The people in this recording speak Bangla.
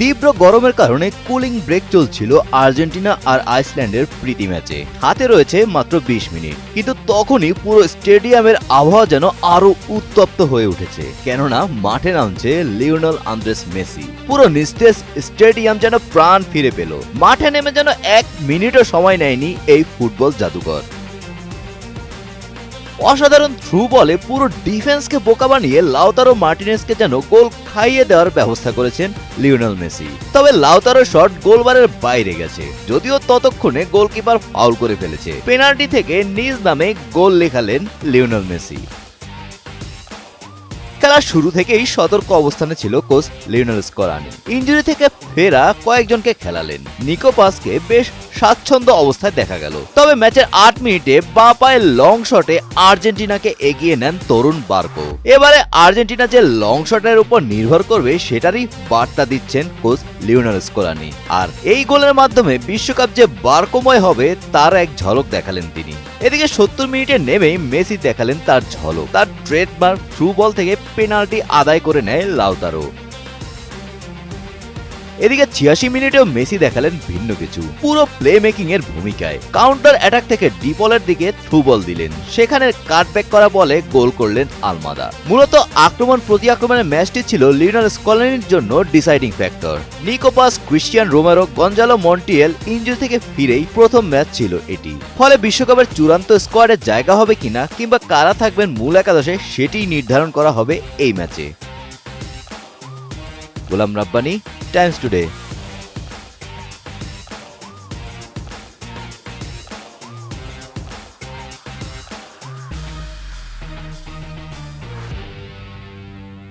তীব্র গরমের কারণে কুলিং ব্রেক চলছিল আর্জেন্টিনা আর আইসল্যান্ডের প্রীতি ম্যাচে। হাতে রয়েছে মাত্র ২০ মিনিট, কিন্তু তখনই পুরো স্টেডিয়ামের আবহাওয়া যেন আরো উত্তপ্ত হয়ে উঠেছে, কেননা মাঠে নামছে লিওনেল আন্দ্রেস মেসি। পুরো নিস্তেজ স্টেডিয়াম যেন প্রাণ ফিরে পেল। মাঠে নেমে যেন ১ মিনিটও সময় নেয়নি এই ফুটবল জাদুকর। অসাধারণ থ্রু বলে পুরো ডিফেন্সকে বোকা বানিয়ে লাউতারো মার্টিনেজকে যেন গোল খাইয়ে দেওয়ার ব্যবস্থা করেছেন লিওনেল মেসি। তবে লাউতারোর শট গোলবারের বাইরে গেছে, যদিও ততক্ষণে গোলকিপার ফাউল করে ফেলেছে। পেনাল্টি থেকে নিজ নামে গোল লেখালেন লিওনেল মেসি। খেলার শুরু থেকেই সতর্ক অবস্থানে ছিল কোচ লিওনেল স্কলানি। ইনজুরি থেকে ফেরা কয়েকজনকে খেলালেন। নিকো পাসকে বেশ স্বাচ্ছন্দ্য অবস্থায় দেখা গেল। তবে ম্যাচের ৮ মিনিটে বাঁ পায়ের লং শটে আর্জেন্টিনাকে এগিয়ে নেন তরুণ বার্কো। এবারে আর্জেন্টিনা যে লং শটের উপর নির্ভর করবে সেটারই বার্তা দিচ্ছেন কোচ লিওনেল স্কলানি। আর এই গোলের মাধ্যমে বিশ্বকাপ যে বার্কোময় হবে তার এক ঝলক দেখালেন তিনি। এদিকে ৭০ মিনিটে নেমেই মেসি দেখালেন তার ঝলক। তার ট্রেডমার্ক থ্রু বল থেকে পেনাল্টি আদায় করে নেয় লাউতারো। এদিকে ৮৬ মিনিটেও মেসি দেখালেন ভিন্ন কিছু, পুরো প্লে মেকিং এর ভূমিকায়। কাউন্টার অ্যাটাক থেকে ডিপলের দিকে থ্রু বল দিলেন, সেখানে কাটব্যাক করা বলে গোল করলেন আলমাদা। মূলত আক্রমণ প্রতি আক্রমণের ম্যাচটি ছিল লিওনেল স্কলানির জন্য deciding factor. Nico Paz, Cristian Romero, Gonzalo Montiel injury থেকে ফিরেই প্রথম ম্যাচ ছিল এটি। ফলে বিশ্বকাপের চূড়ান্ত স্কোয়াডে জায়গা হবে কিনা কিংবা কারা থাকবেন মূল একাদশে সেটিই নির্ধারণ করা হবে এই ম্যাচে। গোলাম রাব্বানি, টাইমস টুডে।